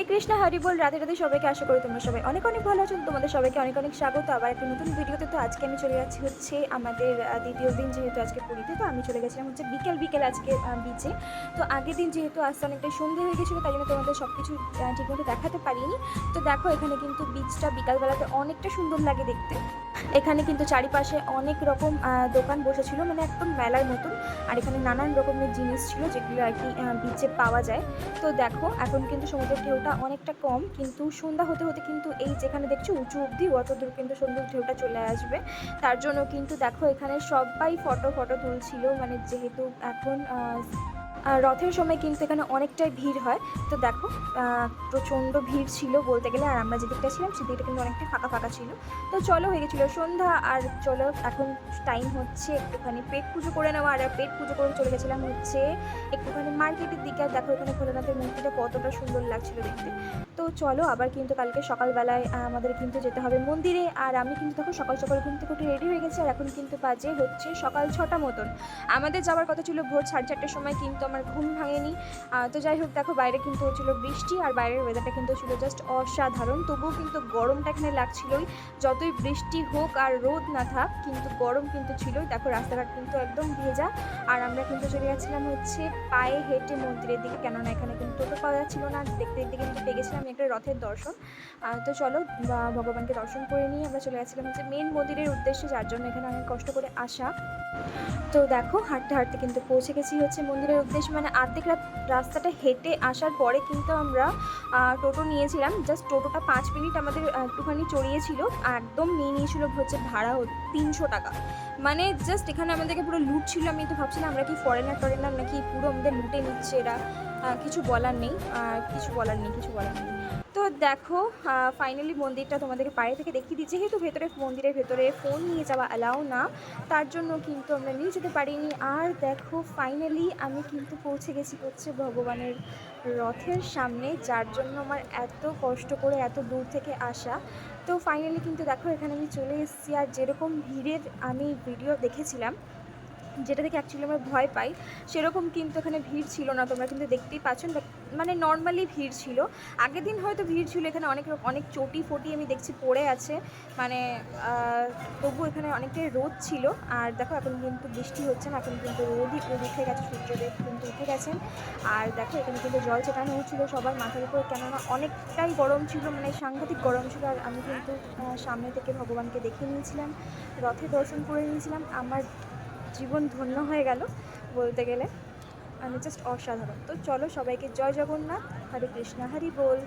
কৃষ্ণ, হরি বল। রাধে রাধে সবাইকে। আশা করি তোমরা সবাই অনেক অনেক ভালো আছো। তোমাদের সবাইকে অনেক অনেক স্বাগত আবার একটা নতুন ভিডিওতে। তো আজকে আমি চলে যাচ্ছি হচ্ছে আমাদের দ্বিতীয় দিন, যেহেতু আজকে পুরীতে। তো আমি চলে গেছিলাম হচ্ছে বিকেল বিকেল আজকে বিচে। তো আগের দিন যেহেতু আসতে অনেকটাই সন্ধে হয়ে গেছিলো, তাই জন্য তোমাদের সব কিছু ঠিকমতো দেখাতে পারিনি। তো দেখো এখানে কিন্তু বিচটা বিকালবেলাতে অনেকটা সুন্দর লাগে দেখতে। এখানে কিন্তু চারিপাশে অনেক রকম দোকান বসেছিল, মানে একদম মেলার মতন। আর এখানে নানান রকমের জিনিস ছিল যেগুলো আর কি বিচে পাওয়া যায়। তো দেখো এখন কিন্তু সমুদ্রের ঢেউটা অনেকটা কম, কিন্তু সন্ধ্যা হতে হতে কিন্তু এই যেখানে দেখছো উঁচু অবধি অত দূর কিন্তু সমুদ্রের ঢেউটা চলে আসবে। তার জন্য কিন্তু দেখো এখানে সবাই ফটো ফটো তুলছিল, মানে যেহেতু এখন আর রথের সময় কিন্তু এখানে অনেকটাই ভিড় হয়। তো দেখো প্রচণ্ড ভিড় ছিল বলতে গেলে, আর আমরা যেদিকটা ছিলাম সেদিকটা কিন্তু অনেকটা ফাঁকা ফাঁকা ছিল। তো চলো, হয়ে গেছিলো সন্ধ্যা, আর চলো এখন টাইম হচ্ছে একটুখানি পেট পুজো করে নেওয়া। আর পেট পুজো করে চলে গেছিলাম হচ্ছে একটুখানি মার্কেটের দিকে। আর দেখো এখানে ভোলেনাথের মূর্তিটা কতটা সুন্দর লাগছিল দেখতে। তো চলো আবার কিন্তু কালকে সকালবেলায় আমাদের কিন্তু যেতে হবে মন্দিরে। আর আমি কিন্তু দেখো সকাল সকাল ঘুম থেকে উঠে রেডি হয়ে গেছি, আর এখন কিন্তু বাজে হচ্ছে সকাল 6টা মতন। আমাদের যাওয়ার কথা ছিল ভোর 4:30টার সময়, কিন্তু আমার ঘুম ভাঙেনি। তো যাই হোক, দেখো বাইরে কিন্তু হচ্ছিল বৃষ্টি, আর বাইরের ওয়েদারটা কিন্তু ছিল জাস্ট অসাধারণ। তবুও কিন্তু গরমটা এখানে লাগছিলই, যতই বৃষ্টি হোক আর রোদ না থাক, কিন্তু গরম কিন্তু ছিলই। দেখো রাস্তাঘাট কিন্তু একদম ভেজা। আর আমরা কিন্তু চলে যাচ্ছিলাম হচ্ছে পায়ে হেঁটে মন্দিরের দিকে, কেননা এখানে কিন্তু টোটো পাওয়া যাচ্ছিল না। দেখতে দেখতে কিন্তু পেয়ে গেছিলাম একটা রথের দর্শন। তো চলো ভগবানকে দর্শন করে নিয়ে আমরা চলে যাচ্ছিলাম হচ্ছে মেন মন্দিরের উদ্দেশ্যে, যার জন্য এখানে অনেক কষ্ট করে আসা। তো দেখো হাঁটতে হাঁটতে কিন্তু পৌঁছে গেছি হচ্ছে মন্দিরের উদ্দেশ্যে, মানে অর্ধেক রাস্তাটা হেঁটে আসার পরে কিন্তু আমরা টোটো নিয়েছিলাম। জাস্ট টোটোটা 5 মিনিট আমাদের একটুখানি চড়িয়েছিল, একদম নিয়ে নিয়েছিল হচ্ছে ভাড়া 300 টাকা। মানে জাস্ট এখানে আমাদেরকে পুরো লুট ছিল। আমি তো ভাবছিলাম আমরা কি ফরেনার টরেনার নাকি, পুরো আমাদের লুটে নিচ্ছে এরা। কিছু বলার নেই, কিছু বলার নেই, কিছু বলার নেই। তো দেখো ফাইনালি মন্দিরটা তোমাদেরকে বাইরে থেকে দেখিয়ে দিচ্ছি। যেহেতু মন্দিরের ভেতরে ফোন নিয়ে যাওয়া অ্যালাউ না, তার জন্য কিন্তু আমরা নিয়ে যেতে পারিনি। আর দেখো ফাইনালি আমি কিন্তু পৌঁছে গেছি হচ্ছে ভগবানের রথের সামনে, যার জন্য আমার এত কষ্ট করে এত দূর থেকে আসা। তো ফাইনালি কিন্তু দেখো এখানে আমি চলে এসেছি। আর যেরকম ভিড়ের আমি ভিডিও দেখেছিলাম, যেটা দেখে অ্যাকচুয়ালি আমার ভয় পাই, সেরকম কিন্তু এখানে ভিড় ছিল না। তোমরা কিন্তু দেখতেই পাচ্ছেন, বাট মানে নর্মালি ভিড় ছিল। আগের দিন হয়তো ভিড় ছিল, এখানে অনেক চটি ফটি আমি দেখছি পড়ে আছে, মানে তবু এখানে অনেকটাই রোদ ছিল। আর দেখো এখন কিন্তু বৃষ্টি হচ্ছে না, এখন কিন্তু রোদই উঠে গেছে, সূর্যদেব কিন্তু উঠে গেছেন। আর দেখো এখানে কিন্তু জল ছেটানো হচ্ছিল সবার মাথার উপর, কেননা অনেকটাই গরম ছিল, মানে সাংঘাতিক গরম ছিল। আর আমি কিন্তু সামনে থেকে ভগবানকে দেখে নিয়েছিলাম, রথে দর্শন করে নিয়েছিলাম। আমার জীবন ধন্য হয়ে গেল বলতে গেলে, আমি জাস্ট অসাধারণ। তো চলো সবাইকে জয় জগন্নাথ, হরে কৃষ্ণ, হরি বল।